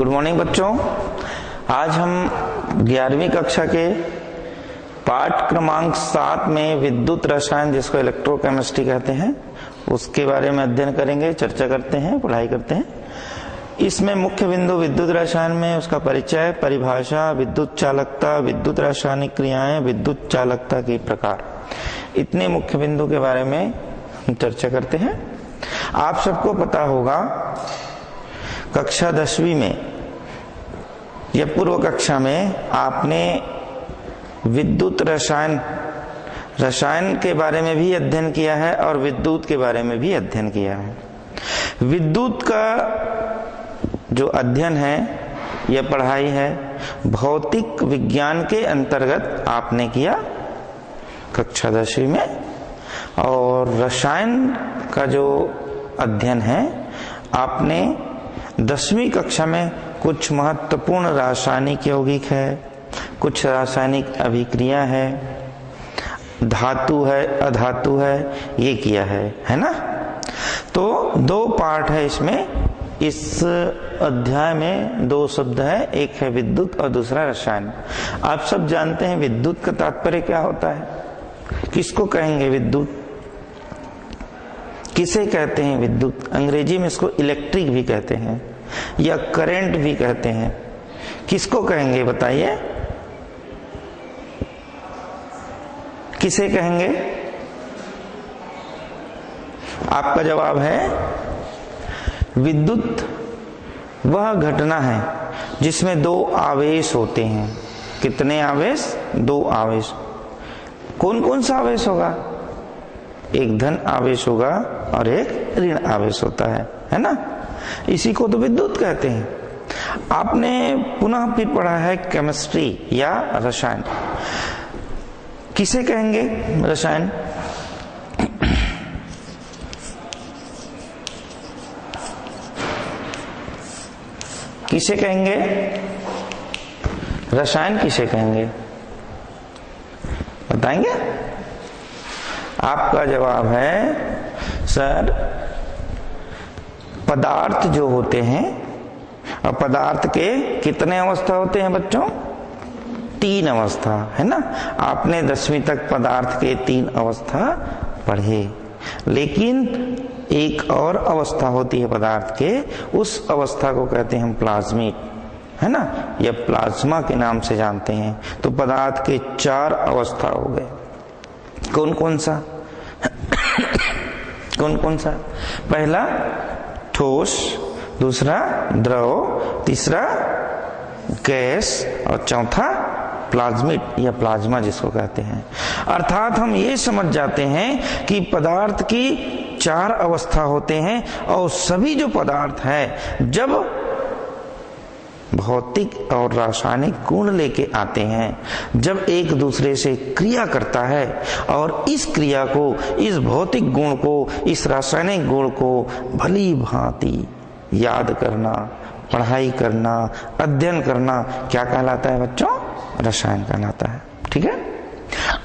Good morning बच्चों। आज हम 11वीं कक्षा के पाठ क्रमांक 7 में विद्युत रसायन, जिसको इलेक्ट्रोकेमिस्ट्री कहते हैं, उसके बारे में अध्ययन करेंगे, चर्चा करते हैं, पढ़ाई करते हैं। इसमें मुख्य बिंदु विद्युत रसायन में उसका परिचय, परिभाषा, विद्युत चालकता, विद्युत रासायनिक क्रियाएं, विद्युत चालकता के प्रकार, इतने मुख्य बिंदु के बारे में हम चर्चा करते हैं। आप सबको पता होगा कक्षा 10वीं में या पूर्व कक्षा में आपने विद्युत रसायन के बारे में भी अध्ययन किया है और विद्युत के बारे में भी अध्ययन किया है। विद्युत का जो अध्ययन है यह पढ़ाई है भौतिक विज्ञान के अंतर्गत आपने किया कक्षा 10वीं में, और रसायन का जो अध्ययन है आपने 10वीं कक्षा में कुछ महत्वपूर्ण रासायनिक यौगिक है, कुछ रासायनिक अभिक्रिया है, धातु है, अधातु है, ये किया है ना। तो 2 पार्ट है इसमें। इस अध्याय में 2 शब्द है, एक है विद्युत और दूसरा रसायन। आप सब जानते हैं विद्युत का तात्पर्य क्या होता है, किसको कहेंगे विद्युत, किसे कहते हैं विद्युत। अंग्रेजी में इसको इलेक्ट्रिक भी कहते हैं या करंट भी कहते हैं। किसको कहेंगे बताइए, किसे कहेंगे? आपका जवाब है विद्युत वह घटना है जिसमें 2 आवेश होते हैं। कितने आवेश? 2 आवेश। कौन कौन सा आवेश होगा? एक धन आवेश होगा और एक ऋण आवेश होता है ना। इसी को तो विद्युत कहते हैं। आपने पुनः फिर पढ़ा है केमिस्ट्री या रसायन। किसे कहेंगे रसायन? किसे कहेंगे रसायन? किसे कहेंगे बताएंगे? आपका जवाब है सर पदार्थ जो होते हैं, और पदार्थ के कितने अवस्था होते हैं बच्चों? 3 अवस्था है ना। आपने 10वीं तक पदार्थ के 3 अवस्था पढ़े, लेकिन एक और अवस्था होती है पदार्थ के, उस अवस्था को कहते हैं हम प्लाज्मिक, है ना, या प्लाज्मा के नाम से जानते हैं। तो पदार्थ के 4 अवस्था हो गए। कौन कौन सा? कौन कौन सा? पहला ठोस, दूसरा द्रव, तीसरा गैस और चौथा प्लाज्मिड या प्लाज्मा जिसको कहते हैं। अर्थात हम ये समझ जाते हैं कि पदार्थ की 4 अवस्था होते हैं, और सभी जो पदार्थ है जब भौतिक और रासायनिक गुण लेके आते हैं, जब एक दूसरे से क्रिया करता है, और इस क्रिया को, इस भौतिक गुण को, इस रासायनिक गुण को भली भांति याद करना, पढ़ाई करना, अध्ययन करना, क्या कहलाता है बच्चों? रसायन कहलाता है। ठीक है।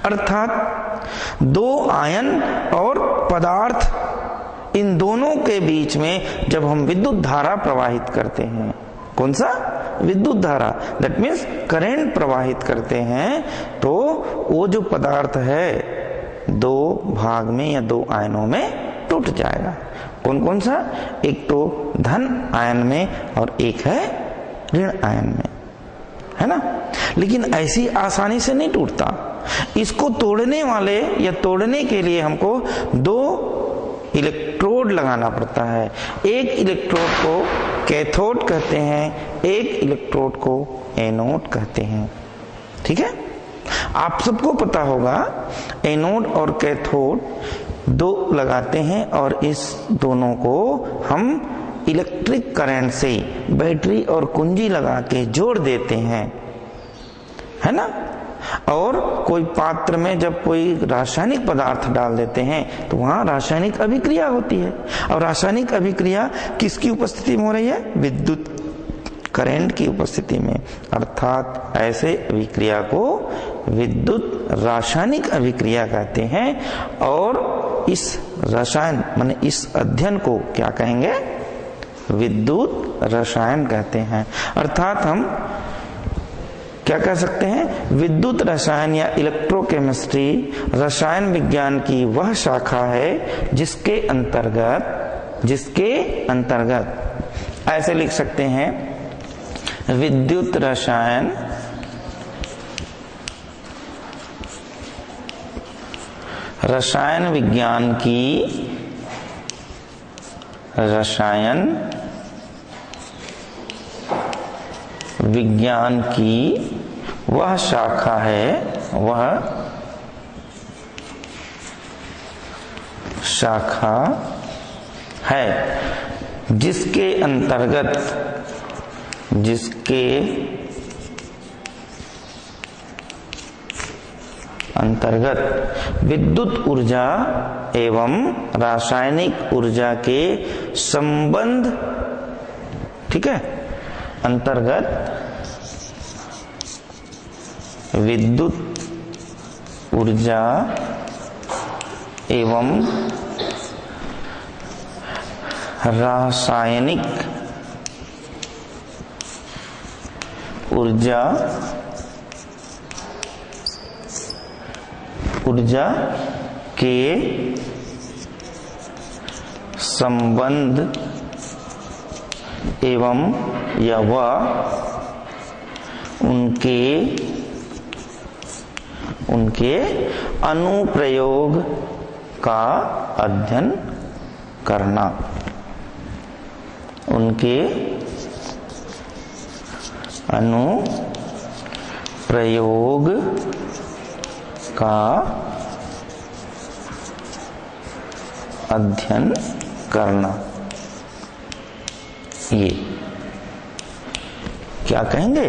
अर्थात 2 आयन और पदार्थ, इन दोनों के बीच में जब हम विद्युत धारा प्रवाहित करते हैं, कौन सा? विद्युत धारा, दैट मीन्स करंट प्रवाहित करते हैं, तो वो जो पदार्थ है 2 भाग में या 2 आयनों में टूट जाएगा। कौन कौन सा? एक तो धन आयन में और एक है ऋण आयन में, है ना। लेकिन ऐसी आसानी से नहीं टूटता। इसको तोड़ने वाले या तोड़ने के लिए हमको 2 इलेक्ट्रोड लगाना पड़ता है। एक इलेक्ट्रोड को कैथोड कहते हैं, एक इलेक्ट्रोड को एनोड कहते हैं। ठीक है। आप सबको पता होगा एनोड और कैथोड 2 लगाते हैं, और इस दोनों को हम इलेक्ट्रिक करंट से बैटरी और कुंजी लगा के जोड़ देते हैं, है ना। और कोई पात्र में जब कोई रासायनिक पदार्थ डाल देते हैं तो वहां रासायनिक अभिक्रिया होती है। और रासायनिक अभिक्रिया किसकी उपस्थिति में हो रही है? विद्युत करंट की उपस्थिति में। अर्थात ऐसे अभिक्रिया को विद्युत रासायनिक अभिक्रिया कहते हैं। और इस रसायन माने इस अध्ययन को क्या कहेंगे? विद्युत रसायन कहते हैं। अर्थात हम क्या कह सकते हैं, विद्युत रसायन या इलेक्ट्रोकेमिस्ट्री रसायन विज्ञान की वह शाखा है जिसके अंतर्गत ऐसे लिख सकते हैं, विद्युत रसायन रसायन विज्ञान की वह शाखा है जिसके अंतर्गत विद्युत ऊर्जा एवं रासायनिक ऊर्जा के संबंध, ठीक है, अंतर्गत विद्युत ऊर्जा एवं रासायनिक ऊर्जा के संबंध एवं या उनके अनुप्रयोग का अध्ययन करना, उनके अनुप्रयोग का अध्ययन करना। ये क्या कहेंगे,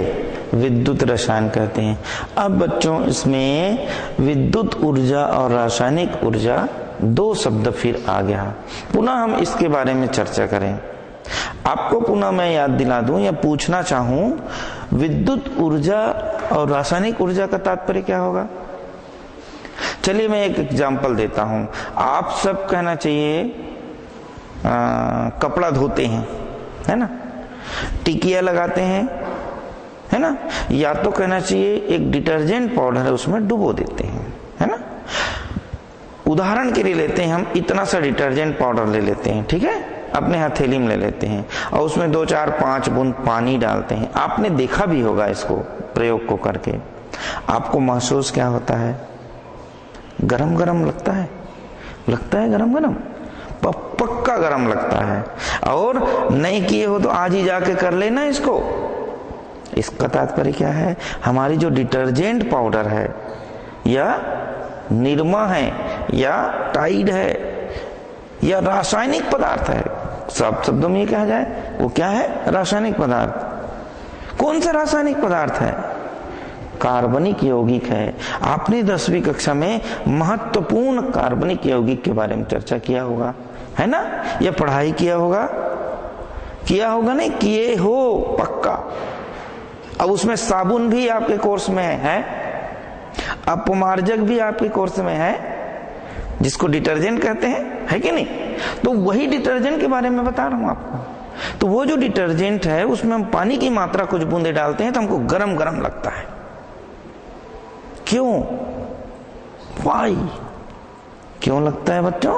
विद्युत रसायन कहते हैं। अब बच्चों इसमें विद्युत ऊर्जा और रासायनिक ऊर्जा दो शब्द फिर आ गया, पुनः हम इसके बारे में चर्चा करें। आपको पुनः मैं याद दिला दूं या पूछना चाहूं, विद्युत ऊर्जा और रासायनिक ऊर्जा का तात्पर्य क्या होगा? चलिए मैं एक एग्जांपल देता हूं। आप सब कहना चाहिए कपड़ा धोते हैं, है ना, टिकिया लगाते हैं, है ना, या तो कहना चाहिए एक डिटर्जेंट पाउडर है उसमें डुबो देते हैं, है ना। उदाहरण के लिए लेते हैं, हम इतना सा डिटर्जेंट पाउडर ले लेते हैं, ठीक है, अपने हथेली में ले लेते हैं और उसमें 2 4 5 बूंद पानी डालते हैं। आपने देखा भी होगा इसको प्रयोग को करके, आपको महसूस क्या होता है? गरम गरम लगता है गरम गरम, पक्का गरम लगता है। और नहीं किए हो तो आज ही जाके कर लेना इसको। इसका तात्पर्य क्या है? हमारी जो डिटर्जेंट पाउडर है या निरमा है या टाइड है या रासायनिक पदार्थ है, सब शब्दों में ये कहा जाए वो क्या है? रासायनिक पदार्थ। कौन सा रासायनिक पदार्थ है? कार्बनिक यौगिक है। आपने 10वीं कक्षा में महत्वपूर्ण कार्बनिक यौगिक के बारे में चर्चा किया होगा, है ना, या पढ़ाई किया होगा नहीं? किए हो पक्का। अब उसमें साबुन भी आपके कोर्स में है, अपमार्जक भी आपके कोर्स में है, जिसको डिटर्जेंट कहते हैं, है कि नहीं? तो वही डिटर्जेंट के बारे में बता रहा हूं आपको। तो वो जो डिटर्जेंट है उसमें हम पानी की मात्रा कुछ बूंदे डालते हैं तो हमको गरम गरम लगता है। क्यों? वाई क्यों लगता है बच्चों?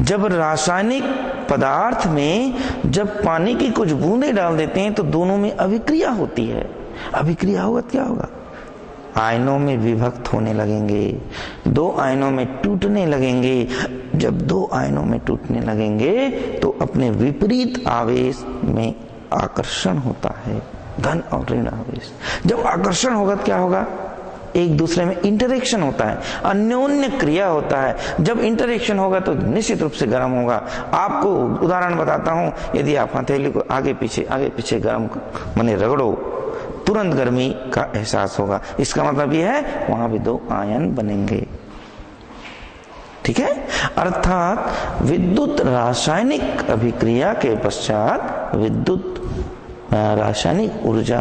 जब रासायनिक पदार्थ में जब पानी की कुछ बूंदे डाल देते हैं तो दोनों में अभिक्रिया होती है। अभिक्रिया होगा क्या होगा? आयनों में विभक्त होने लगेंगे, 2 आयनों में टूटने लगेंगे। जब 2 आयनों में टूटने लगेंगे तो अपने विपरीत आवेश में आकर्षण होता है, धन और ऋण आवेश। जब आकर्षण होगा तो क्या होगा? एक दूसरे में इंटरेक्शन होता है, अन्योन्य क्रिया होता है। जब इंटरेक्शन होगा तो निश्चित रूप से गर्म होगा। आपको उदाहरण बताता हूं, यदि आप हथेली को आगे पीछे गर्म माने रगड़ो, तुरंत गर्मी का एहसास होगा। इसका मतलब यह है वहां भी 2 आयन बनेंगे, ठीक है। अर्थात विद्युत रासायनिक अभिक्रिया के पश्चात विद्युत रासायनिक ऊर्जा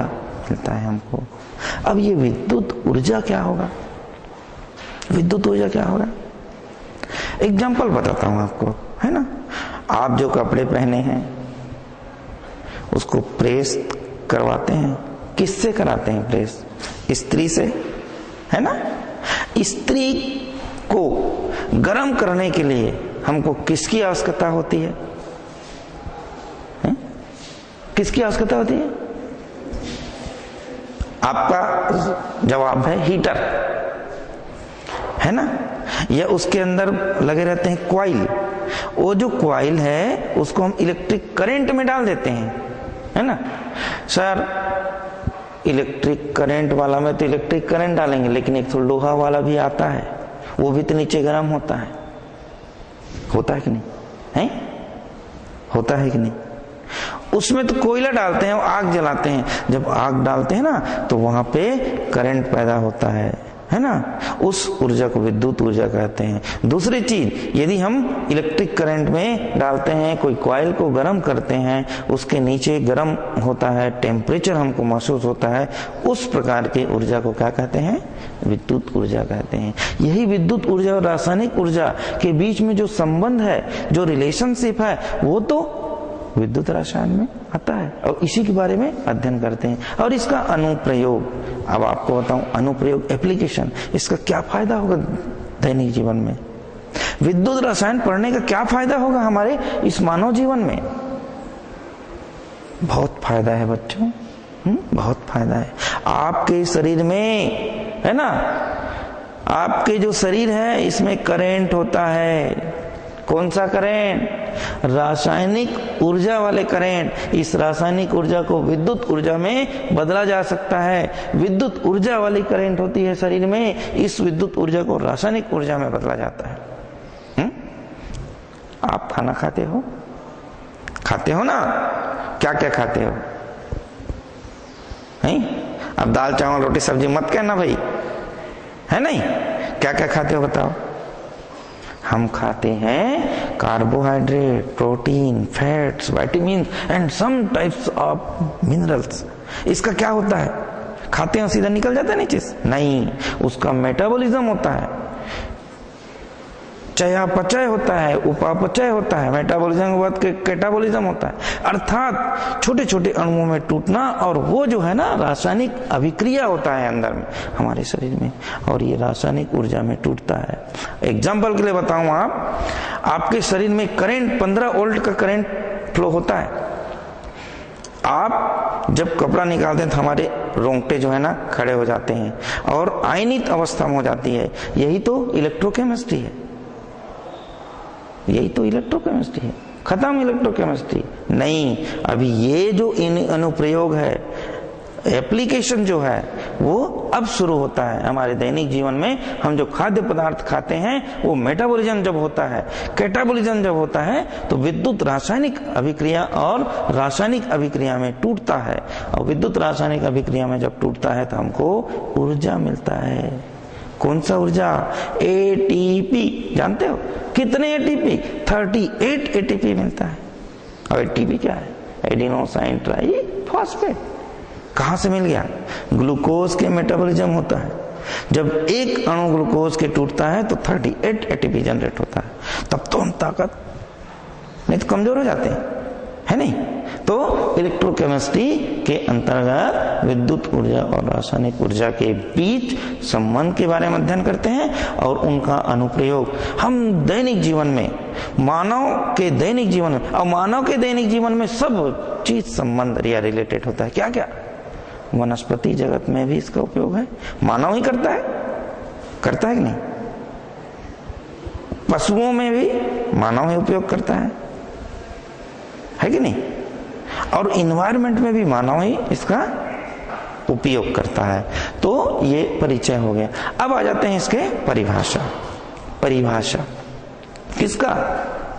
मिलता है हमको। अब ये विद्युत ऊर्जा क्या होगा? विद्युत ऊर्जा क्या होगा? एग्जाम्पल बताता हूं आपको, है ना। आप जो कपड़े पहने हैं, उसको प्रेस करवाते हैं। किससे कराते हैं प्रेस? स्त्री से, है ना। स्त्री को गर्म करने के लिए हमको किसकी आवश्यकता होती है? किसकी आवश्यकता होती है? आपका जवाब है हीटर, है ना। या उसके अंदर लगे रहते हैं कॉइल। वो जो कॉइल है उसको हम इलेक्ट्रिक करंट में डाल देते हैं, है ना। सर इलेक्ट्रिक करंट वाला में तो इलेक्ट्रिक करंट डालेंगे, लेकिन एक तो लोहा वाला भी आता है, वो भी तो नीचे गर्म होता है। होता है कि नहीं? है, होता है कि नहीं? उसमें तो कोयला डालते हैं, आग जलाते हैं। जब आग डालते हैं ना तो वहां पे करंट पैदा होता है ना। उस ऊर्जा को विद्युत ऊर्जा कहते हैं। दूसरी चीज, यदि हम इलेक्ट्रिक करंट में डालते हैं, कोई कॉइल को गर्म करते हैं, उसके नीचे गर्म होता है, टेम्परेचर हमको महसूस होता है, उस प्रकार की ऊर्जा को क्या कहते हैं? विद्युत ऊर्जा कहते हैं। यही विद्युत ऊर्जा और रासायनिक ऊर्जा के बीच में जो संबंध है, जो रिलेशनशिप है, वो तो विद्युत रसायन में आता है और इसी के बारे में अध्ययन करते हैं। और इसका अनुप्रयोग, अब आपको बताऊं अनुप्रयोग, एप्लीकेशन, इसका क्या फायदा होगा दैनिक जीवन में? विद्युत रसायन पढ़ने का क्या फायदा होगा हमारे इस मानव जीवन में? बहुत फायदा है बच्चों, बहुत फायदा है। आपके शरीर में, है ना, आपके जो शरीर है इसमें करंट होता है। कौन सा करंट? रासायनिक ऊर्जा वाले करंट। इस रासायनिक ऊर्जा को विद्युत ऊर्जा में बदला जा सकता है। विद्युत ऊर्जा वाली करंट होती है शरीर में, इस विद्युत ऊर्जा को रासायनिक ऊर्जा में बदला जाता है। आप खाना खाते हो? खाते हो ना? क्या क्या खाते हो? नहीं, अब दाल चावल रोटी सब्जी मत कहना भाई, है नहीं। क्या क्या खाते हो बताओ? हम खाते हैं carbohydrate, protein, fats, vitamin and some types of minerals. इसका क्या होता है? खाते हैं सीधा निकल जाता है नीचे से? नहीं, उसका मेटाबॉलिज्म होता है, चयापचय होता है, उपापचय होता है, मेटाबॉलिज्म के बाद कैटाबॉलिज्म होता है। अर्थात छोटे छोटे अणुओं में टूटना, और वो जो है ना रासायनिक अभिक्रिया होता है अंदर में हमारे शरीर में, और ये रासायनिक ऊर्जा में टूटता है। एग्जाम्पल के लिए बताऊं, आपके शरीर में करंट 15 वोल्ट का करंट फ्लो होता है। आप जब कपड़ा निकालते हैं तो हमारे रोंगटे जो है ना खड़े हो जाते हैं और आयनित अवस्था में हो जाती है। यही तो इलेक्ट्रोकेमिस्ट्री है, यही तो इलेक्ट्रोकेमिस्ट्री है। खत्म इलेक्ट्रोकेमिस्ट्री नहीं, अभी ये जो अनुप्रयोग है, एप्लीकेशन जो है, वो अब शुरू होता है हमारे दैनिक जीवन में। हम जो खाद्य पदार्थ खाते हैं वो मेटाबॉलिज्म जब होता है, कैटाबॉलिज्म जब होता है, तो विद्युत रासायनिक अभिक्रिया और रासायनिक अभिक्रिया में टूटता है। और विद्युत रासायनिक अभिक्रिया में जब टूटता है तो हमको ऊर्जा मिलता है। कौन सा ऊर्जा? एटीपी। जानते हो कितने एटीपी? 38 एटीपी मिलता है। और एटीपी क्या है? Adenosine triphosphate. कहां से मिल गया? ग्लूकोज के मेटाबॉलिज्म होता है। जब एक अणु ग्लूकोज के टूटता है तो 38 एटीपी जनरेट होता है। तब तो हम ताकत, नहीं तो कमजोर हो जाते हैं, है नहीं। तो इलेक्ट्रोकेमिस्ट्री के अंतर्गत विद्युत ऊर्जा और रासायनिक ऊर्जा के बीच संबंध के बारे में अध्ययन करते हैं और उनका अनुप्रयोग हम दैनिक जीवन में, मानव के दैनिक जीवन में, और मानव के दैनिक जीवन में सब चीज संबंध या रिलेटेड होता है। क्या क्या? वनस्पति जगत में भी इसका उपयोग है। मानव ही करता है कि नहीं? पशुओं में भी मानव ही उपयोग करता है कि नहीं? और इन्वायरमेंट में भी मानव ही इसका उपयोग करता है। तो ये परिचय हो गया। अब आ जाते हैं इसके परिभाषा किसका?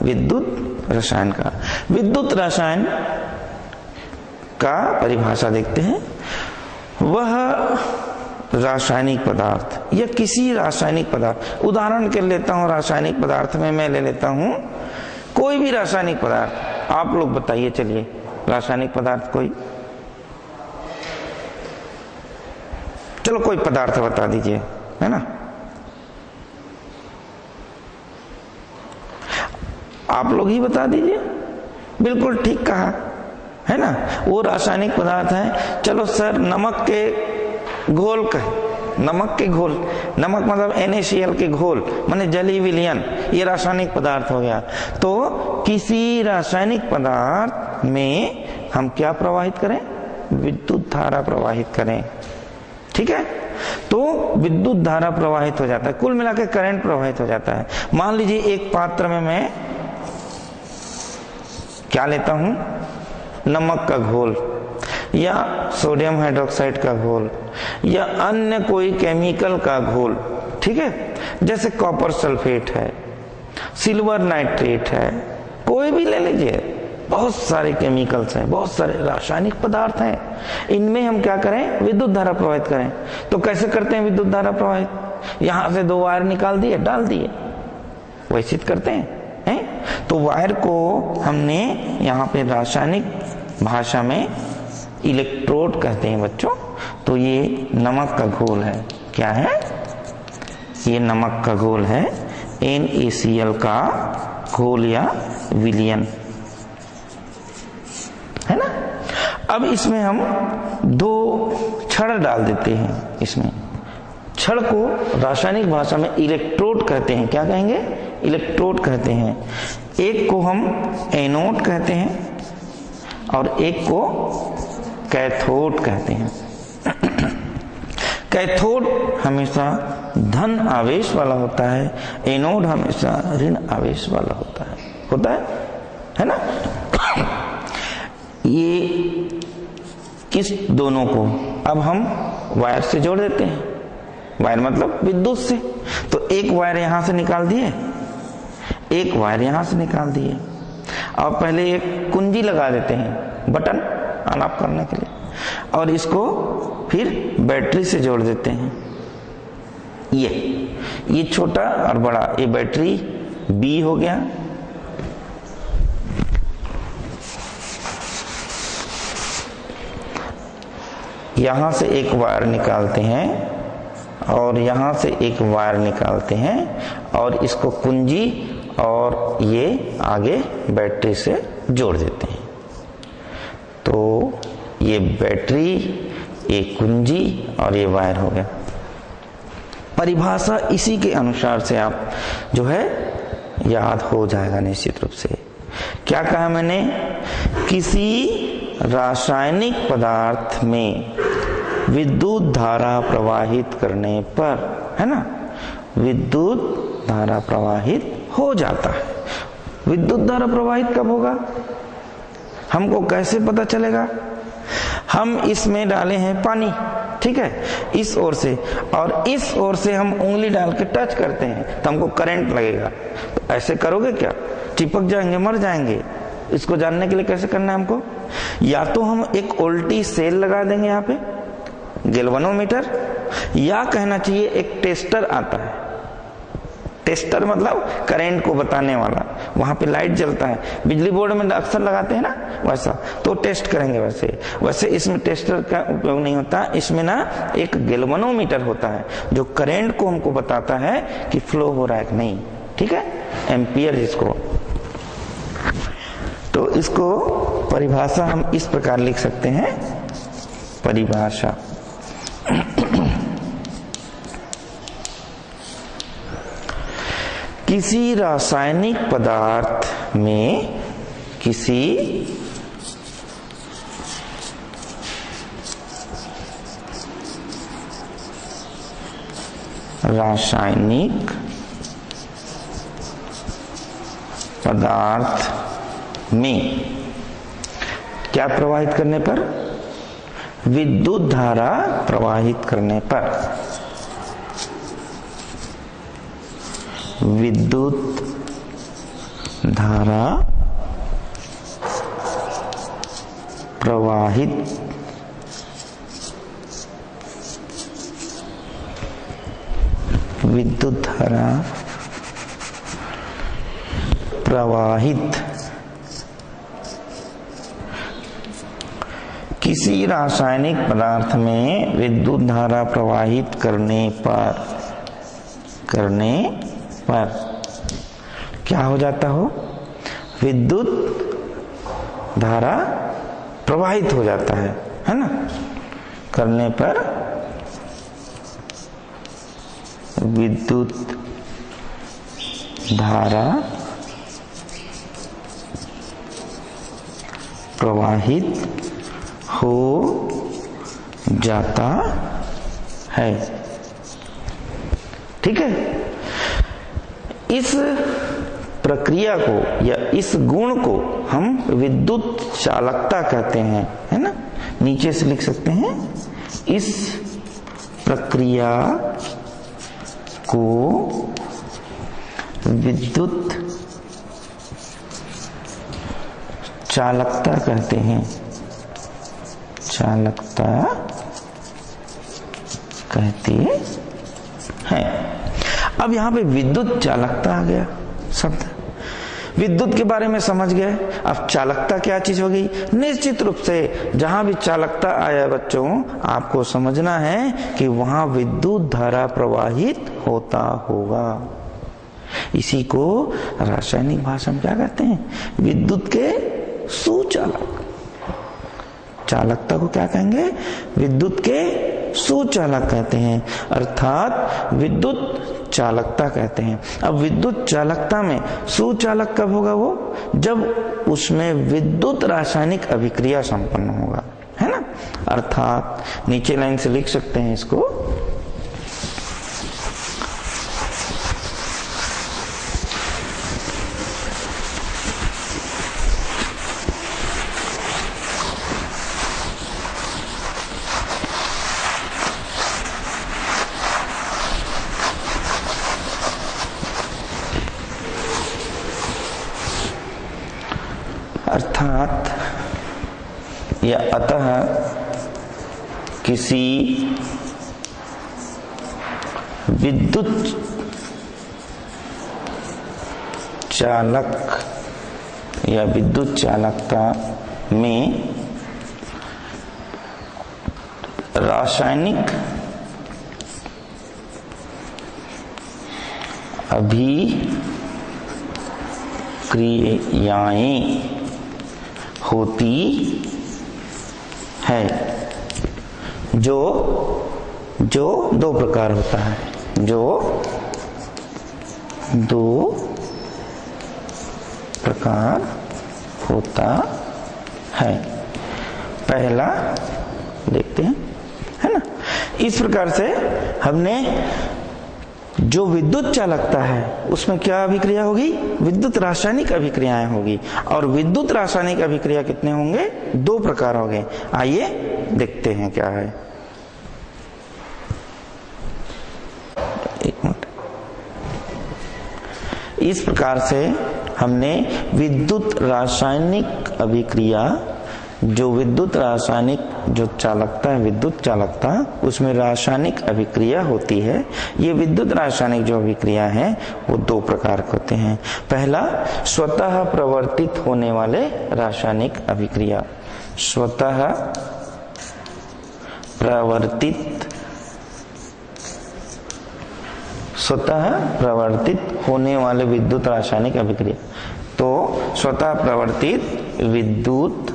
विद्युत रसायन का। विद्युत रसायन का परिभाषा देखते हैं। वह रासायनिक पदार्थ या किसी रासायनिक पदार्थ, उदाहरण के लेता हूं, रासायनिक पदार्थ में मैं ले लेता हूं कोई भी रासायनिक पदार्थ। आप लोग बताइए, चलिए रासायनिक पदार्थ कोई, चलो कोई पदार्थ बता दीजिए, है ना। आप लोग ही बता दीजिए। बिल्कुल ठीक कहा, है ना, वो रासायनिक पदार्थ है। चलो सर नमक के घोल का, नमक के घोल, नमक मतलब NaCl के घोल माने जलीय विलयन, ये रासायनिक पदार्थ हो गया। तो किसी रासायनिक पदार्थ में हम क्या प्रवाहित करें, विद्युत धारा प्रवाहित करें, ठीक है। तो विद्युत धारा प्रवाहित हो जाता है, कुल मिलाकर करंट प्रवाहित हो जाता है। मान लीजिए एक पात्र में मैं क्या लेता हूं, नमक का घोल या सोडियम हाइड्रोक्साइड का घोल या अन्य कोई केमिकल का घोल, ठीक है, जैसे कॉपर सल्फेट है, सिल्वर नाइट्रेट है, कोई भी ले लीजिए, बहुत सारे केमिकल्स हैं, बहुत सारे रासायनिक पदार्थ हैं, इनमें हम क्या करें, विद्युत धारा प्रवाहित करें। तो कैसे करते हैं विद्युत धारा प्रवाहित, यहां से 2 वायर निकाल दिए, डाल दिए, वैसे करते हैं। तो वायर को हमने यहाँ पे रासायनिक भाषा में इलेक्ट्रोड कहते हैं बच्चों। तो ये नमक का घोल है, क्या है, ये नमक का घोल है, NaCl का घोल या विलयन, है ना। अब इसमें हम 2 छड़ डाल देते हैं। इसमें छड़ को रासायनिक भाषा में इलेक्ट्रोड कहते हैं, क्या कहेंगे, इलेक्ट्रोड कहते हैं। एक को हम एनोड कहते हैं और एक को कैथोड कहते हैं। कैथोड हमेशा धन आवेश वाला होता है, एनोड हमेशा ऋण आवेश वाला होता है ना। ये इस दोनों को अब हम वायर से जोड़ देते हैं, वायर मतलब विद्युत से। तो एक वायर यहां से निकाल दिए, एक वायर यहां से निकाल दिए, और पहले एक कुंजी लगा देते हैं, बटन ऑन ऑफ करने के लिए, और इसको फिर बैटरी से जोड़ देते हैं। ये छोटा और बड़ा, ये बैटरी B हो गया, यहां से एक वायर निकालते हैं और यहां से एक वायर निकालते हैं और इसको कुंजी और ये आगे बैटरी से जोड़ देते हैं। तो ये बैटरी, ये कुंजी और ये वायर हो गया। परिभाषा इसी के अनुसार से आप जो है याद हो जाएगा निश्चित रूप से। क्या कहा मैंने, किसी रासायनिक पदार्थ में विद्युत धारा प्रवाहित करने पर, है ना, विद्युत धारा प्रवाहित हो जाता है। विद्युत धारा प्रवाहित कब होगा, हमको कैसे पता चलेगा, हम इसमें डाले हैं पानी, ठीक है, इस ओर से, और इस ओर से हम उंगली डाल के टच करते हैं तो हमको करंट लगेगा। तो ऐसे करोगे क्या, चिपक जाएंगे, मर जाएंगे। इसको जानने के लिए कैसे करना है हमको, या तो हम एक उल्टी सेल लगा देंगे यहाँ पे, गैल्वेनोमीटर, या कहना चाहिए एक टेस्टर आता है। टेस्टर मतलब करंट को बताने वाला, वहां पे लाइट जलता है, बिजली बोर्ड में अक्सर लगाते हैं ना, वैसा। तो टेस्ट करेंगे वैसे इसमें टेस्टर का उपयोग नहीं होता, इसमें ना एक गैल्वेनोमीटर होता है जो करंट को हमको बताता है कि फ्लो हो रहा है कि नहीं, ठीक है, एम्पियर इसको। तो इसको परिभाषा हम इस प्रकार लिख सकते हैं, परिभाषा किसी रासायनिक पदार्थ में किसी रासायनिक पदार्थ में क्या प्रवाहित करने पर, विद्युत धारा प्रवाहित करने पर, विद्युत धारा प्रवाहित विद्युत धारा प्रवाहित किसी रासायनिक पदार्थ में विद्युत धारा प्रवाहित करने पर क्या हो जाता हो, विद्युत धारा प्रवाहित हो जाता है ना, करने पर विद्युत धारा प्रवाहित हो जाता है। ठीक है, इस प्रक्रिया को या इस गुण को हम विद्युत चालकता कहते हैं, है ना। नीचे से लिख सकते हैं, इस प्रक्रिया को विद्युत चालकता कहते हैं, चालकता कहते हैं। अब यहां पे विद्युत चालकता आ गया शब्द, विद्युत के बारे में समझ गए। अब चालकता क्या चीज हो गई? निश्चित रूप से जहां भी चालकता आया बच्चों, आपको समझना है कि वहां विद्युत धारा प्रवाहित होता होगा। इसी को रासायनिक भाषा में क्या कहते हैं? विद्युत के सुचालक। चालकता को क्या कहेंगे? विद्युत के सुचालक कहते हैं, अर्थात विद्युत चालकता कहते हैं। अब विद्युत चालकता में सुचालक कब होगा? वो जब उसमें विद्युत रासायनिक अभिक्रिया संपन्न होगा, है ना। अर्थात नीचे लाइन से लिख सकते हैं इसको, अर्थात या अतः किसी विद्युत चालक या विद्युत चालकता में रासायनिक अभिक्रियाएं होती है, जो दो प्रकार होता है, जो दो प्रकार होता है। पहला देखते हैं, है ना। इस प्रकार से हमने जो विद्युत चालकता है उसमें क्या अभिक्रिया होगी? विद्युत रासायनिक अभिक्रियाएं होगी। और विद्युत रासायनिक अभिक्रिया कितने होंगे? दो प्रकार होंगे। आइए देखते हैं क्या है। एक मिनट। इस प्रकार से हमने विद्युत रासायनिक अभिक्रिया, जो विद्युत रासायनिक जो चालकता है, विद्युत चालकता, उसमें रासायनिक अभिक्रिया होती है। ये विद्युत रासायनिक जो अभिक्रिया है वो दो प्रकार के होते हैं। पहला स्वतः प्रवर्तित होने वाले रासायनिक अभिक्रिया, स्वतः प्रवर्तित होने वाले विद्युत रासायनिक अभिक्रिया। तो स्वतः प्रवर्तित विद्युत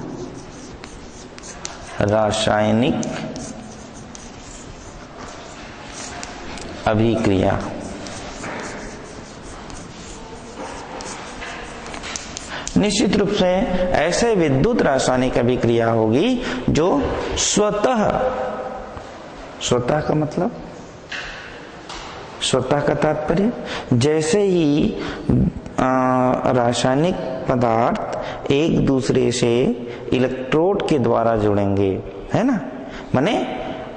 रासायनिक अभिक्रिया, निश्चित रूप से ऐसे विद्युत रासायनिक अभिक्रिया होगी जो स्वतः का मतलब, स्वतः का तात्पर्य जैसे ही रासायनिक पदार्थ एक दूसरे से इलेक्ट्रोड के द्वारा जुड़ेंगे, है ना, माने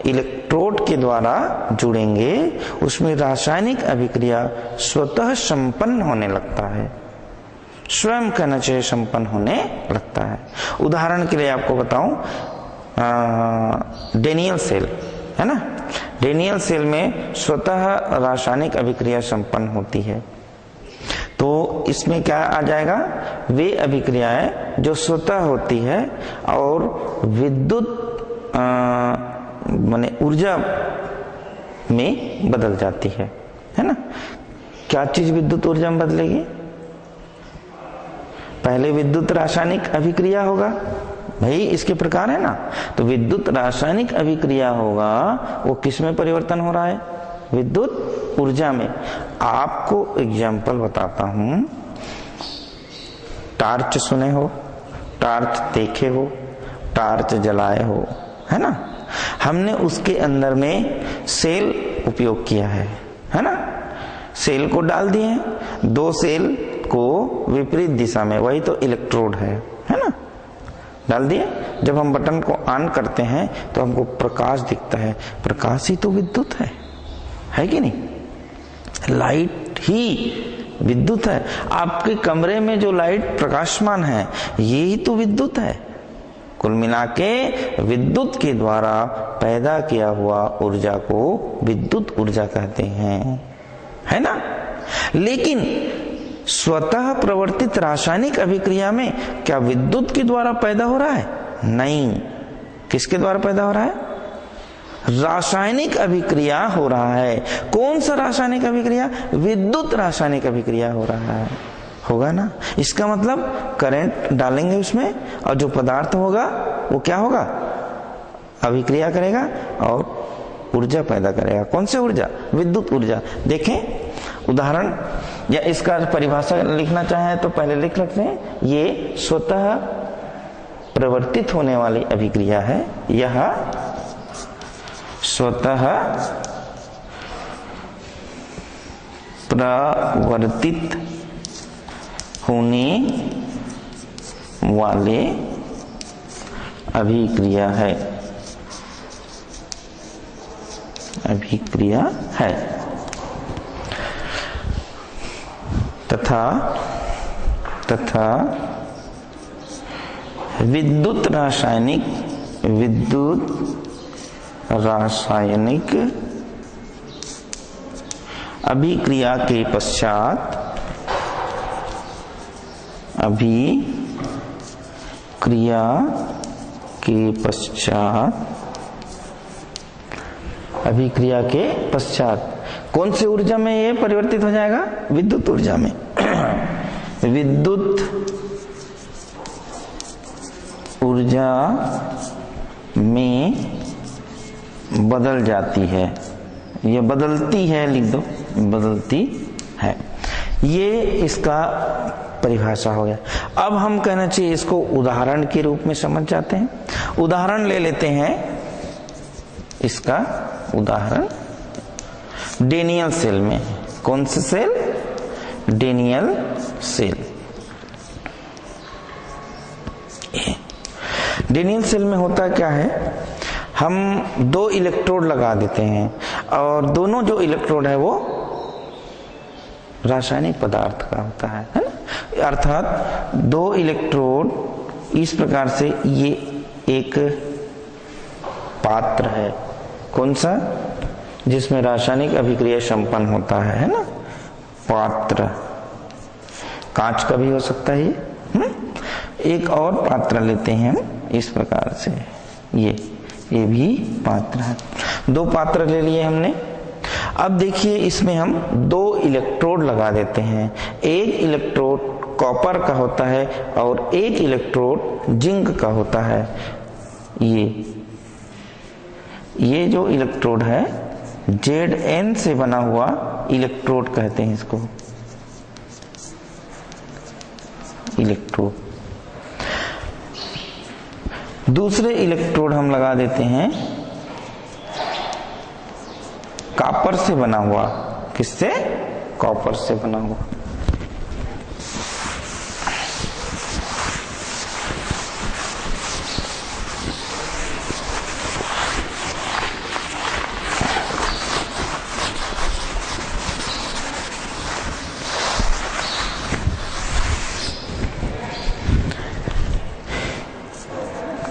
इलेक्ट्रोड के द्वारा जुड़ेंगे, उसमें रासायनिक अभिक्रिया स्वतः संपन्न होने लगता है, स्वयं कहना चाहिए संपन्न होने लगता है। उदाहरण के लिए आपको बताऊं, डेनियल सेल, है ना, डेनियल सेल में स्वतः रासायनिक अभिक्रिया संपन्न होती है। तो इसमें क्या आ जाएगा? वे अभिक्रियाएं जो स्वतः होती है और विद्युत माने ऊर्जा में बदल जाती है ना। क्या चीज विद्युत ऊर्जा में बदलेगी? पहले विद्युत रासायनिक अभिक्रिया होगा, भाई इसके प्रकार है ना। तो विद्युत रासायनिक अभिक्रिया होगा, वो किस में परिवर्तन हो रहा है? विद्युत ऊर्जा में। आपको एग्जाम्पल बताता हूं। टार्च सुने हो, टार्च देखे हो, टार्च जलाए हो, है ना। हमने उसके अंदर में सेल उपयोग किया है ना। सेल को डाल दिए हैं, दो सेल को विपरीत दिशा में, वही तो इलेक्ट्रोड है ना, डाल दिए। जब हम बटन को ऑन करते हैं तो हमको प्रकाश दिखता है, प्रकाश ही तो विद्युत है कि नहीं? लाइट ही विद्युत है। आपके कमरे में जो लाइट प्रकाशमान है, ये ही तो विद्युत है। कुल मिला के विद्युत के द्वारा पैदा किया हुआ ऊर्जा को विद्युत ऊर्जा कहते हैं, है ना। लेकिन स्वतः प्रवर्तित रासायनिक अभिक्रिया में क्या विद्युत के द्वारा पैदा हो रहा है? नहीं। किसके द्वारा पैदा हो रहा है? रासायनिक अभिक्रिया हो रहा है। कौन सा रासायनिक अभिक्रिया? विद्युत रासायनिक अभिक्रिया हो रहा है, होगा ना। इसका मतलब करंट डालेंगे उसमें और जो पदार्थ होगा वो क्या होगा? अभिक्रिया करेगा और ऊर्जा पैदा करेगा। कौन सी ऊर्जा? विद्युत ऊर्जा। देखें उदाहरण, या इसका परिभाषा लिखना चाहे तो पहले लिख रखते हैं। ये स्वतः प्रवर्तित होने वाली अभिक्रिया है। यह स्वतः प्रवर्तित होने वाले अभिक्रिया है, अभिक्रिया है। तथा विद्युत रासायनिक अभिक्रिया के पश्चात अभिक्रिया के पश्चात कौन सी ऊर्जा में ये परिवर्तित हो जाएगा? विद्युत ऊर्जा में। विद्युत ऊर्जा में बदल जाती है, ये बदलती है, लिख दो, बदलती है। ये इसका परिभाषा हो गया। अब हम कहना चाहिए इसको उदाहरण के रूप में समझ जाते हैं। उदाहरण ले लेते हैं। इसका उदाहरण डेनियल सेल में। कौन से cell? Daniell cell. Daniell cell में होता क्या है, हम दो इलेक्ट्रोड लगा देते हैं और दोनों जो इलेक्ट्रोड है वो रासायनिक पदार्थ का होता है ना। अर्थात दो इलेक्ट्रोड इस प्रकार से, ये एक पात्र है, कौन सा? जिसमें रासायनिक अभिक्रिया संपन्न होता है ना, पात्र। कांच का भी हो सकता है ये। एक और पात्र लेते हैं इस प्रकार से, ये भी पात्र है। दो पात्र ले लिए हमने। अब देखिए इसमें हम दो इलेक्ट्रोड लगा देते हैं। एक इलेक्ट्रोड कॉपर का होता है और एक इलेक्ट्रोड जिंक का होता है। ये जो इलेक्ट्रोड है Zn से बना हुआ इलेक्ट्रोड कहते हैं इसको, इलेक्ट्रोड। दूसरे इलेक्ट्रोड हम लगा देते हैं कॉपर से बना हुआ। किससे? कॉपर से बना हुआ।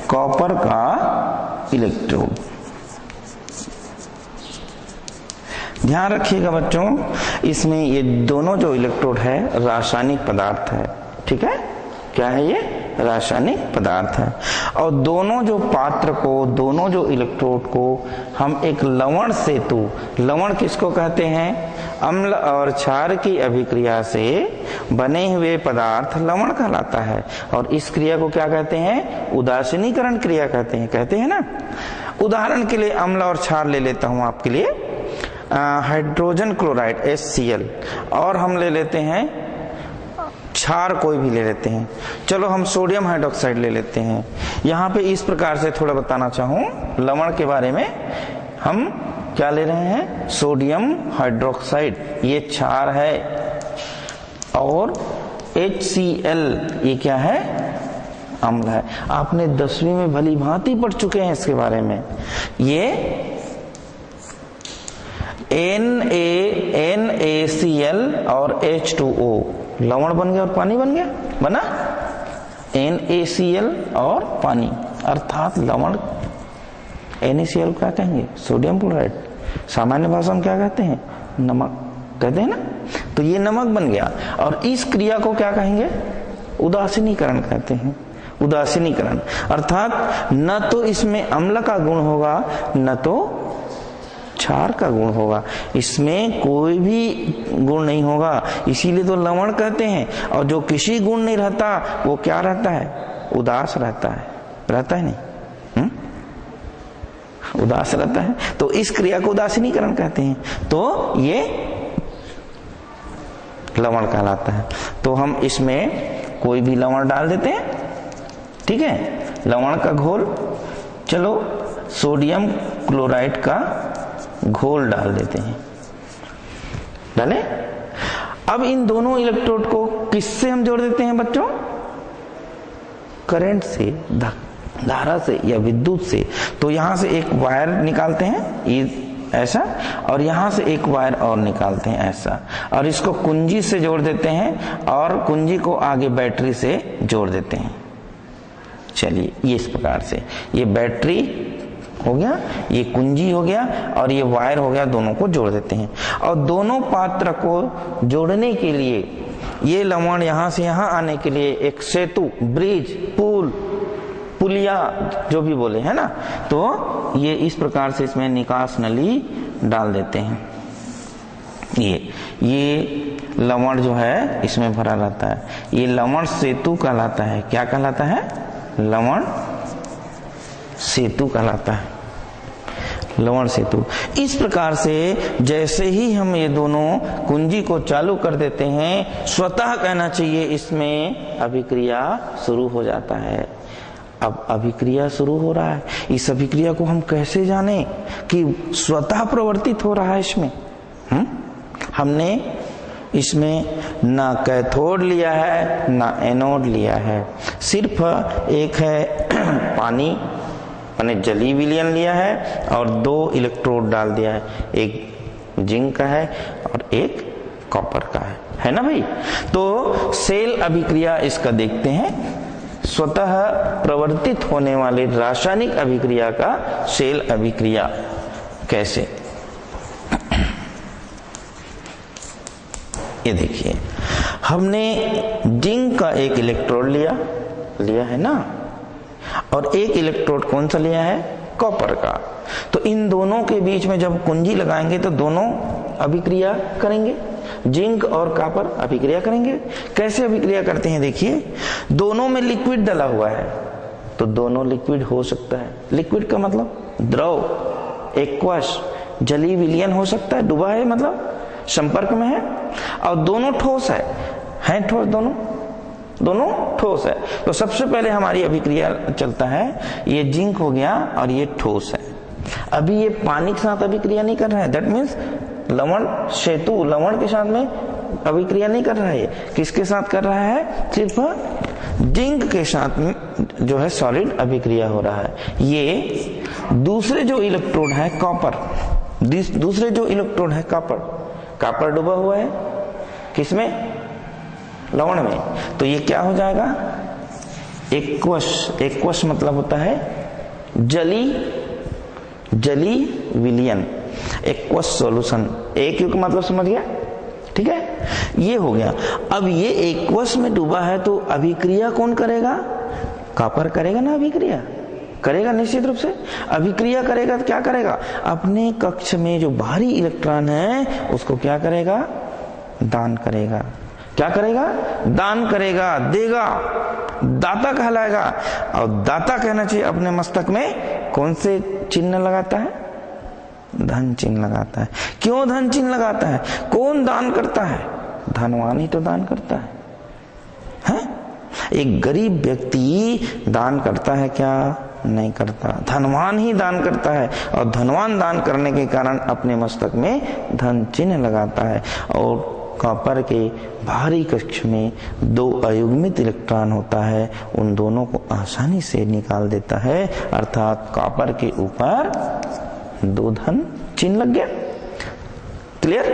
कॉपर का इलेक्ट्रोड। ध्यान रखिएगा बच्चों, इसमें ये दोनों जो इलेक्ट्रोड है रासायनिक पदार्थ है। ठीक है, क्या है ये? रासायनिक पदार्थ है। और दोनों जो पात्र को, दोनों जो इलेक्ट्रोड को हम एक लवण सेतु, लवण किसको कहते हैं? अम्ल और क्षार की अभिक्रिया से बने हुए पदार्थ लवण कहलाता है। और इस क्रिया को क्या कहते हैं? उदासीनीकरण क्रिया कहते हैं ना। उदाहरण के लिए अम्ल और क्षार ले लेता हूं आपके लिए, हाइड्रोजन क्लोराइड HCl, और हम ले लेते हैं क्षार कोई भी ले लेते हैं। चलो हम सोडियम हाइड्रोक्साइड ले लेते हैं। यहाँ पे इस प्रकार से थोड़ा बताना चाहूँ लवण के बारे में। हम क्या ले रहे हैं? सोडियम हाइड्रोक्साइड, ये क्षार है, और HCl ये क्या है? अम्ल है। आपने 10वीं में भली भांति पढ़ चुके हैं इसके बारे में। ये NaCl और H2O लवण बन गया और पानी बन गया, बना NaCl और पानी, अर्थात लवण। NaCl क्या कहेंगे? Sodium chloride. सामान्य भाषा में क्या कहते हैं? नमक कहते हैं ना। तो ये नमक बन गया, और इस क्रिया को क्या कहेंगे? उदासीनीकरण कहते हैं। उदासीनीकरण अर्थात न तो इसमें अम्ल का गुण होगा, न तो क्षार का गुण होगा, इसमें कोई भी गुण नहीं होगा, इसीलिए तो लवण कहते हैं। और जो किसी गुण नहीं रहता वो क्या रहता है? उदास रहता है। रहता है नहीं? उदास रहता है। तो इस क्रिया को उदासीनीकरण कहते हैं। तो ये लवण कहलाता है। तो हम इसमें कोई भी लवण डाल देते हैं, ठीक है, लवण का घोल। चलो सोडियम क्लोराइड का घोल डाल देते हैं, डाले। अब इन दोनों इलेक्ट्रोड को किससे हम जोड़ देते हैं बच्चों? करंट से, धारा से या विद्युत से। तो यहां से एक वायर निकालते हैं, ये ऐसा, और यहां से एक वायर और निकालते हैं ऐसा, और इसको कुंजी से जोड़ देते हैं, और कुंजी को आगे बैटरी से जोड़ देते हैं। चलिए, ये इस प्रकार से, ये बैटरी हो गया, ये कुंजी हो गया, और ये वायर हो गया, दोनों को जोड़ देते हैं। और दोनों पात्र को जोड़ने के लिए, ये लवण यहां से यहां आने के लिए एक सेतु, ब्रिज, पुल, पुलिया जो भी बोले, है ना। तो ये इस प्रकार से इसमें निकास नली डाल देते हैं। ये लवण जो है इसमें भरा रहता है, ये लवण सेतु कहलाता है। क्या कहलाता है? लवण सेतु कहलाता है, लवण सेतु। इस प्रकार से जैसे ही हम ये दोनों कुंजी को चालू कर देते हैं, स्वतः कहना चाहिए इसमें अभिक्रिया शुरू हो जाता है। अब अभिक्रिया शुरू हो रहा है, इस अभिक्रिया को हम कैसे जाने कि स्वतः प्रवर्तित हो रहा है इसमें? हमने इसमें ना कैथोड लिया है ना एनोड लिया है, सिर्फ एक है पानी मैंने जलीय विलयन लिया है, और 2 इलेक्ट्रोड डाल दिया है, एक जिंक का है और एक कॉपर का है ना भाई। तो सेल अभिक्रिया इसका देखते हैं, स्वतः प्रवर्तित होने वाले रासायनिक अभिक्रिया का सेल अभिक्रिया कैसे। ये देखिए, हमने जिंक का एक इलेक्ट्रोड लिया है ना, और एक इलेक्ट्रोड कौन सा लिया है? कॉपर का। तो इन दोनों के बीच में जब कुंजी लगाएंगे तो दोनों अभिक्रिया करेंगे, जिंक और कॉपर अभिक्रिया करेंगे। कैसे अभिक्रिया करते हैं? देखिए, दोनों में लिक्विड डला हुआ है, तो दोनों लिक्विड हो सकता है। लिक्विड का मतलब द्रव, एक्वस, जलीय विलयन हो सकता है, डूबा है मतलब संपर्क में है, और दोनों ठोस है ठोस, दोनों ठोस है। तो सबसे पहले हमारी अभिक्रिया चलता है, ये जिंक हो गया और ये ठोस है। अभी ये पानी के साथ अभिक्रिया नहीं कर रहा है, दैट मीन्स लवण सेतु लवण के साथ में अभिक्रिया नहीं कर रहा है। किसके साथ कर रहा है? सिर्फ जिंक के साथ में जो है सॉलिड अभिक्रिया हो रहा है। ये दूसरे जो इलेक्ट्रोड है कॉपर, दूसरे जो इलेक्ट्रोड है कॉपर डूबा हुआ है किसमें? लवण में। तो ये क्या हो जाएगा? एक्वस मतलब होता है जली विलयन, एक्वस सॉल्यूशन। एक का मतलब समझ गया? ठीक है, ये हो गया। अब ये एक्वस में डूबा है, तो अभिक्रिया कौन करेगा? कॉपर करेगा ना अभिक्रिया, करेगा निश्चित रूप से। अभिक्रिया करेगा तो क्या करेगा, अपने कक्ष में जो बाहरी इलेक्ट्रॉन है उसको क्या करेगा, दान करेगा। क्या करेगा, दान करेगा, देगा, दाता कहलाएगा। और दाता कहना चाहिए अपने मस्तक में कौन से चिन्ह लगाता है, धन चिन्ह लगाता है। क्यों धन चिन्ह लगाता है, कौन दान करता है, धनवान ही तो दान करता है? एक गरीब व्यक्ति दान करता है क्या, नहीं करता, धनवान ही दान करता है। और धनवान दान करने के कारण अपने मस्तक में धन चिन्ह लगाता है। और कॉपर के बाहरी कक्ष में 2 अयुग्मित इलेक्ट्रॉन होता है, उन दोनों को आसानी से निकाल देता है, अर्थात कॉपर के ऊपर 2 धन चिन्ह लग गया। क्लियर,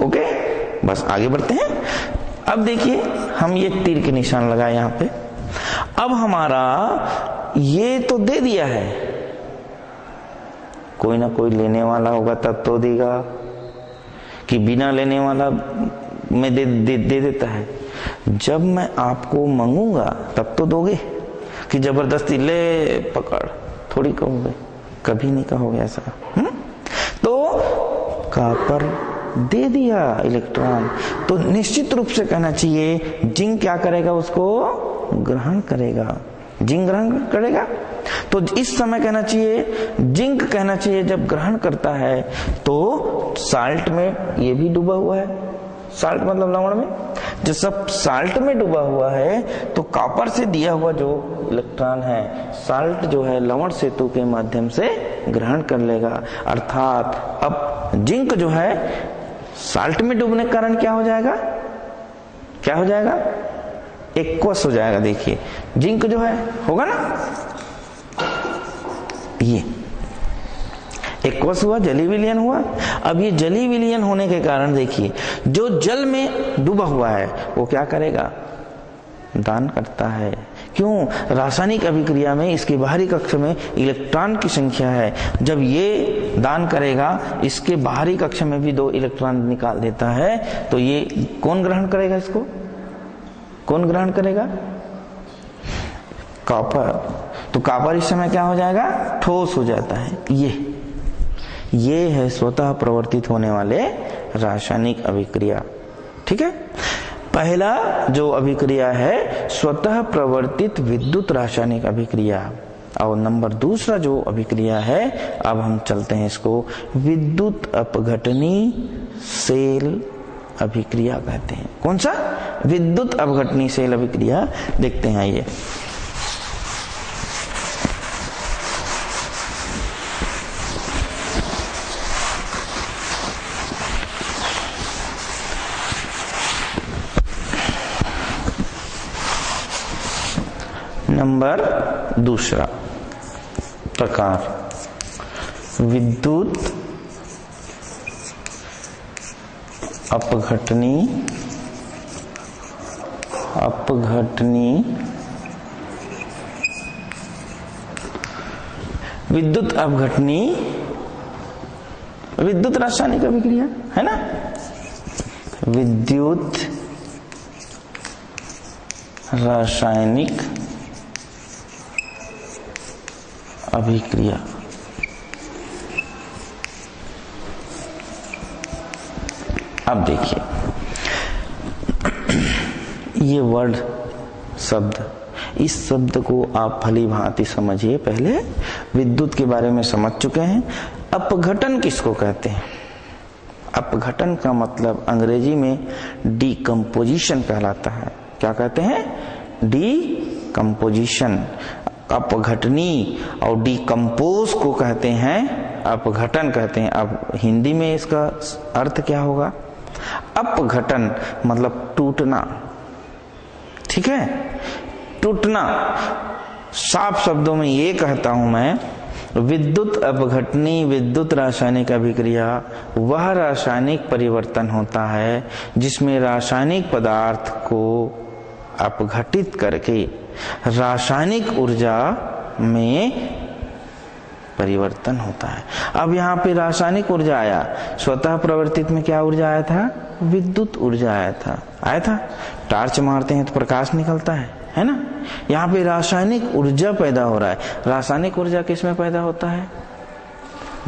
ओके, बस आगे बढ़ते हैं। अब देखिए हम ये तीर के निशान लगाए यहां पे। अब हमारा ये तो दे दिया है, कोई ना कोई लेने वाला होगा तब तो देगा, कि बिना लेने वाला में दे देता है। जब मैं आपको मांगूंगा तब तो दोगे, कि जबरदस्ती ले पकड़ थोड़ी कहोगे, कभी नहीं कहोगे ऐसा। तो कॉपर दे दिया इलेक्ट्रॉन, तो निश्चित रूप से कहना चाहिए जिंक क्या करेगा, उसको ग्रहण करेगा, जिंक ग्रहण करेगा। तो इस समय कहना चाहिए जिंक कहना चाहिए जब ग्रहण करता है तो साल्ट में ये भी डूबा हुआ है, साल्ट मतलब लवण में, जो सब साल्ट में डूबा हुआ है तो कॉपर से दिया हुआ जो इलेक्ट्रॉन है साल्ट जो है लवण सेतु के माध्यम से ग्रहण कर लेगा। अर्थात अब जिंक जो है साल्ट में डूबने के कारण क्या हो जाएगा, क्या हो जाएगा, एक्वस हो जाएगा। देखिए जिंक जो है होगा ना, ये एक्वस हुआ, जली विलयन हुआ। अब ये जली विलयन होने के कारण देखिए जो जल में डूबा हुआ है वो क्या करेगा, दान करता है। क्यों, रासायनिक अभिक्रिया में इसके बाहरी कक्ष में इलेक्ट्रॉन की संख्या है, जब ये दान करेगा इसके बाहरी कक्ष में भी 2 इलेक्ट्रॉन निकाल देता है, तो ये कौन ग्रहण करेगा, इसको कौन ग्रहण करेगा, कॉपर। तो कॉपर इस समय क्या हो जाएगा, ठोस हो जाता है। ये है स्वतः प्रवर्तित होने वाले रासायनिक अभिक्रिया। ठीक है, पहला जो अभिक्रिया है स्वतः प्रवर्तित विद्युत रासायनिक अभिक्रिया, और नंबर दूसरा जो अभिक्रिया है, अब हम चलते हैं इसको विद्युत अपघटनी सेल अभिक्रिया कहते हैं। कौन सा, विद्युत अपघटनी सेल अभिक्रिया। देखते हैं ये नंबर दूसरा प्रकार, विद्युत अपघटनी विद्युत अपघटनी विद्युत रासायनिक अभिक्रिया है ना, विद्युत रासायनिक अभिक्रिया। अब देखिए ये वर्ड शब्द, इस शब्द को आप भली भांति समझिए। पहले विद्युत के बारे में समझ चुके हैं। अपघटन किसको कहते हैं, अपघटन का मतलब अंग्रेजी में डीकम्पोजिशन कहलाता है। क्या कहते हैं, डीकम्पोजिशन। अपघटनी और डीकम्पोज को कहते हैं अपघटन कहते हैं। अब हिंदी में इसका अर्थ क्या होगा, अपघटन मतलब टूटना। ठीक है, टूटना। साफ शब्दों में ये कहता हूं मैं, विद्युत अपघटनी विद्युत रासायनिक अभिक्रिया वह रासायनिक परिवर्तन होता है जिसमें रासायनिक पदार्थ को अपघटित करके रासायनिक ऊर्जा में परिवर्तन होता है। अब यहाँ पे रासायनिक ऊर्जा आया, स्वतः प्रवर्तित में क्या ऊर्जा आया था? विद्युत ऊर्जा आया था। टार्च मारते हैं तो प्रकाश निकलता है ना। यहाँ पे रासायनिक ऊर्जा पैदा हो रहा है। रासायनिक ऊर्जा किस में पैदा होता है?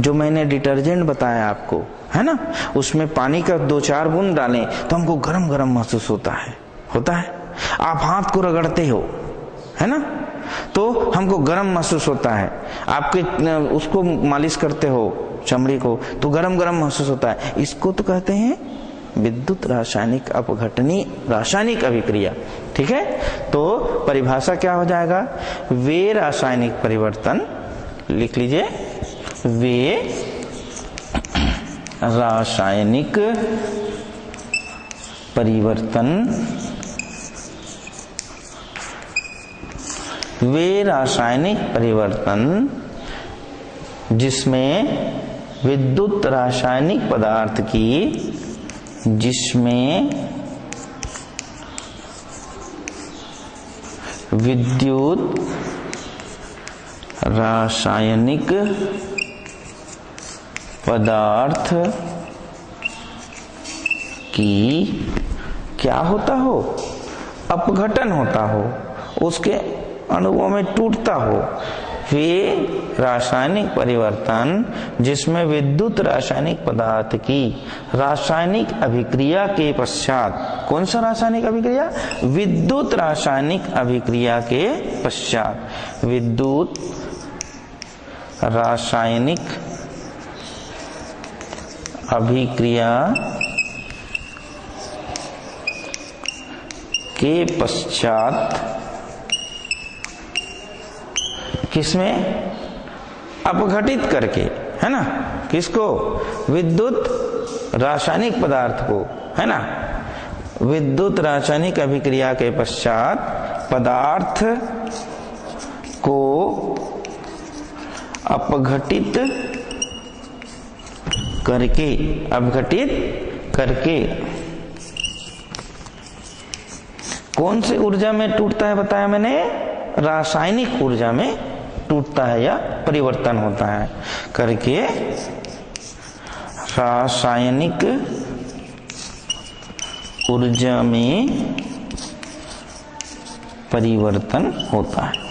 जो मैंने डिटर्जेंट बताया आपको, है ना, उसमें पानी का 2-4 बूंद डालें तो हमको गरम गरम महसूस होता है। आप हाथ को रगड़ते हो, है ना, तो हमको गरम महसूस होता है। आपके उसको मालिश करते हो चमड़ी को तो गरम गरम महसूस होता है। इसको तो कहते हैं विद्युत रासायनिक अपघटनी रासायनिक अभिक्रिया। ठीक है, तो परिभाषा क्या हो जाएगा? वे रासायनिक परिवर्तन, लिख लीजिए, वे रासायनिक परिवर्तन, वे रासायनिक परिवर्तन जिसमें विद्युत रासायनिक पदार्थ की, जिसमें विद्युत रासायनिक पदार्थ की क्या होता हो? अपघटन होता हो, उसके अणुओं में टूटता हो। वे रासायनिक परिवर्तन जिसमें विद्युत रासायनिक पदार्थ की रासायनिक अभिक्रिया के पश्चात, कौन सा रासायनिक अभिक्रिया? विद्युत रासायनिक अभिक्रिया के पश्चात, विद्युत रासायनिक अभिक्रिया के पश्चात किसमें? अपघटित करके, है ना, किसको? विद्युत रासायनिक पदार्थ को, है ना, विद्युत रासायनिक अभिक्रिया के पश्चात पदार्थ को अपघटित करके कौन सी ऊर्जा में टूटता है? बताया मैंने, रासायनिक ऊर्जा में टूटता है या परिवर्तन होता है, करके रासायनिक ऊर्जा में परिवर्तन होता है।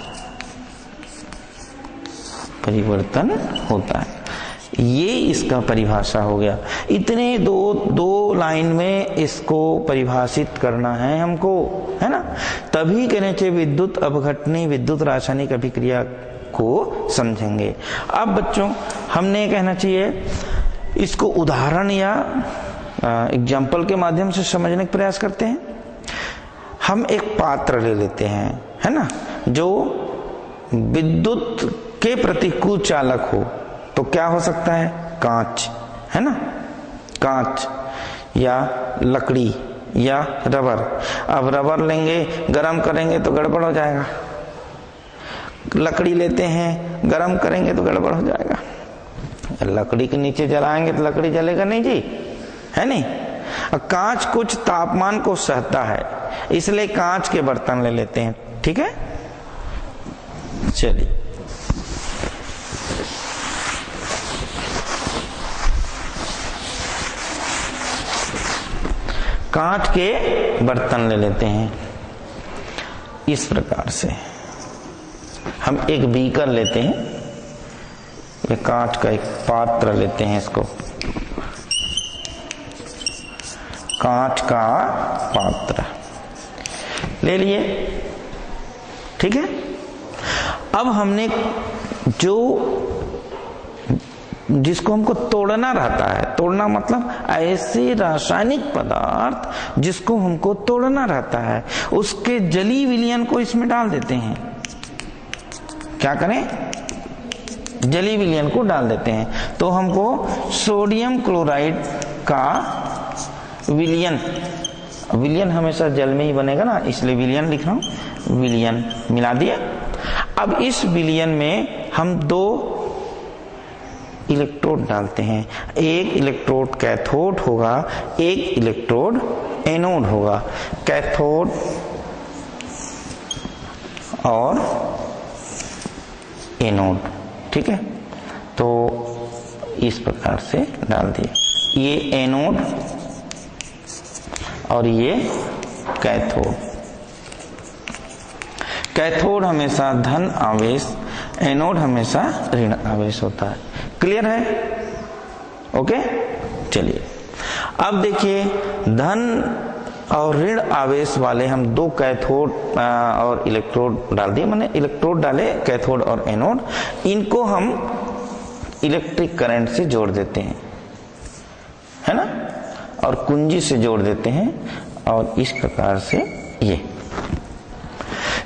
ये इसका परिभाषा हो गया। इतने दो लाइन में इसको परिभाषित करना है हमको, है ना, तभी कहने चाहिए विद्युत अपघटनी विद्युत रासायनिक अभिक्रिया को समझेंगे। अब बच्चों हमने कहना चाहिए इसको उदाहरण या एग्जाम्पल के माध्यम से समझने का प्रयास करते हैं। हम एक पात्र ले लेते हैं, है ना, जो विद्युत के प्रतिकूल चालक हो, तो क्या हो सकता है? कांच, है ना, कांच या लकड़ी या रबर। अब रबर लेंगे, गरम करेंगे तो गड़बड़ हो जाएगा। लकड़ी लेते हैं, गरम करेंगे तो गड़बड़ हो जाएगा। लकड़ी के नीचे जलाएंगे तो लकड़ी जलेगा नहीं जी, है नहीं। कांच कुछ तापमान को सहता है, इसलिए कांच के बर्तन ले लेते हैं। ठीक है, चलिए कांच के बर्तन ले लेते हैं। इस प्रकार से हम एक बीकर लेते हैं, ये कांच का एक पात्र लेते हैं, इसको कांच का पात्र ले लिए। ठीक है, अब हमने जिसको हमको तोड़ना रहता है, तोड़ना मतलब ऐसे रासायनिक पदार्थ जिसको हमको तोड़ना रहता है, उसके जली विलयन को इसमें डाल देते हैं। क्या करें? जली विलयन को डाल देते हैं। तो हमको सोडियम क्लोराइड का विलयन हमेशा जल में ही बनेगा ना, इसलिए विलयन लिख रहा हूं, विलयन मिला दिया। अब इस विलयन में हम 2 इलेक्ट्रोड डालते हैं। एक इलेक्ट्रोड कैथोड होगा, एक इलेक्ट्रोड एनोड होगा। कैथोड और एनोड, ठीक है। तो इस प्रकार से डाल दिए, ये एनोड और ये कैथोड। कैथोड हमेशा धन आवेश, एनोड हमेशा ऋण आवेश होता है। क्लियर है? ओके, चलिए अब देखिए, धन और ऋण आवेश वाले हम दो कैथोड और इलेक्ट्रोड डाल दिए, मैंने इलेक्ट्रोड डाले कैथोड और एनोड, इनको हम इलेक्ट्रिक करंट से जोड़ देते हैं, है ना, और कुंजी से जोड़ देते हैं, और इस प्रकार से ये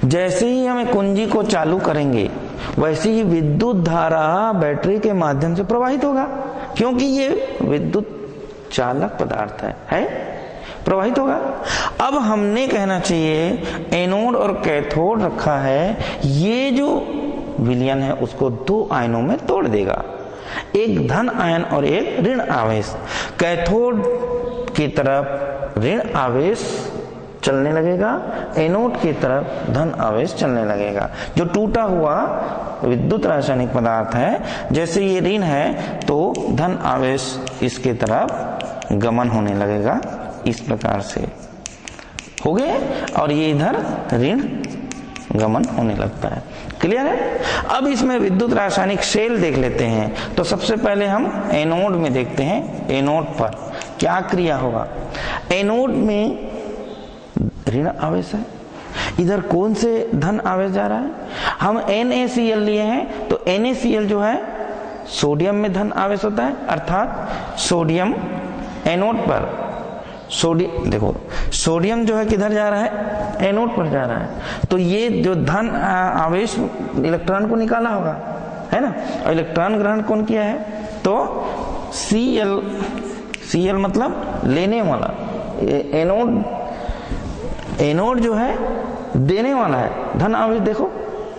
जैसे ही हमें कुंजी को चालू करेंगे वैसे ही विद्युत धारा बैटरी के माध्यम से प्रवाहित होगा, क्योंकि ये विद्युत चालक पदार्थ है प्रवाहित होगा। अब हमने कहना चाहिए एनोड और कैथोड रखा है, ये जो विलयन है उसको दो आयनों में तोड़ देगा, एक धन आयन और एक ऋण आवेश। कैथोड की तरफ ऋण आवेश चलने लगेगा, एनोड की तरफ धन आवेश चलने लगेगा। जो टूटा हुआ विद्युत रासायनिक पदार्थ है, जैसे ये ऋण है तो धन आवेश इसके तरफ गमन होने लगेगा, इस प्रकार से हो गए, और ये इधर ऋण गमन होने लगता है। क्लियर है? अब इसमें विद्युत रासायनिक शेल देख लेते हैं। तो सबसे पहले हम एनोड में देखते हैं, एनोड पर क्या क्रिया होगा। एनोड में ऋण आवेश है, इधर कौन से धन आवेश जा रहा है, हम NaCl लिए हैं, तो NaCl जो है सोडियम में धन आवेश होता है, अर्थात सोडियम एनोड पर, सोडियम देखो सोडियम जो है किधर जा रहा है, एनोड पर जा रहा है, तो ये जो धन आवेश इलेक्ट्रॉन को निकाला होगा, है ना, और इलेक्ट्रॉन ग्रहण कौन किया है, तो Cl मतलब लेने वाला, एनोड जो है देने वाला है, धन आवेश देखो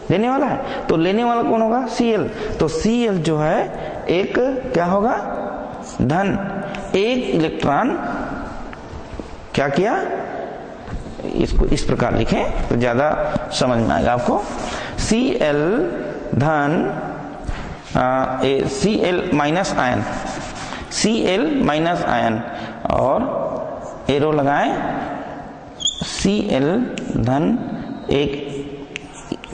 देने वाला है, तो लेने वाला कौन होगा, Cl। तो Cl जो है एक क्या होगा, धन, एक इलेक्ट्रॉन क्या किया, इसको इस प्रकार लिखें तो ज्यादा समझ में आएगा आपको। Cl धन Cl minus ion, Cl minus ion, और एरो लगाएं, Cl धन एक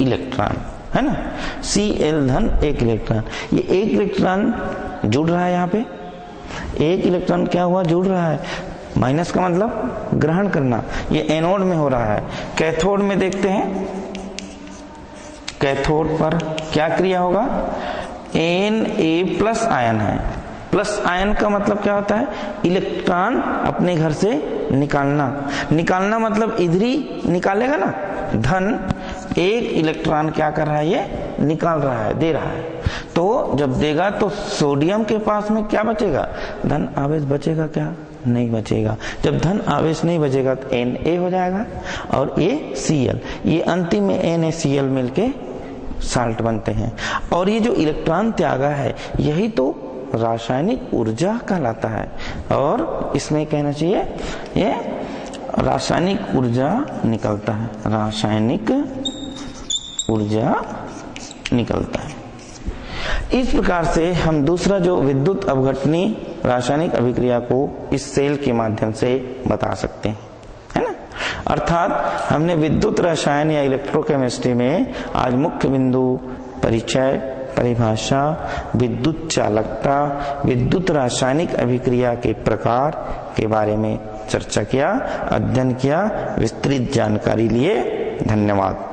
इलेक्ट्रॉन, है ना, Cl धन एक इलेक्ट्रॉन, ये एक इलेक्ट्रॉन जुड़ रहा है, यहाँ पे एक इलेक्ट्रॉन क्या हुआ, जुड़ रहा है, माइनस का मतलब ग्रहण करना, ये एनोड में हो रहा है। कैथोड में देखते हैं, कैथोड पर क्या क्रिया होगा, Na प्लस आयन है, प्लस आयन का मतलब क्या होता है, इलेक्ट्रॉन अपने घर से निकालना मतलब इधर ही निकालेगा ना, धन एक इलेक्ट्रॉन क्या कर रहा है, ये निकाल रहा है, दे रहा है, तो जब देगा तो सोडियम के पास में क्या बचेगा, धन आवेश बचेगा क्या, नहीं बचेगा। जब धन आवेश नहीं बचेगा तो Na हो जाएगा, और ये Cl, ये अंतिम में NaCl मिलके साल्ट बनते हैं, और ये जो इलेक्ट्रॉन त्यागा है यही तो रासायनिक ऊर्जा कहलाता है, और इसमें कहना चाहिए ये रासायनिक ऊर्जा निकलता है, रासायनिक ऊर्जा निकलता है। इस प्रकार से हम दूसरा जो विद्युत अपघटनी रासायनिक अभिक्रिया को इस सेल के माध्यम से बता सकते हैं, है ना। अर्थात हमने विद्युत रसायन या इलेक्ट्रोकेमिस्ट्री में आज मुख्य बिंदु परिचय, परिभाषा, विद्युत चालकता, विद्युत रासायनिक अभिक्रिया के प्रकार के बारे में चर्चा किया, अध्ययन किया, विस्तृत जानकारी लिए। धन्यवाद।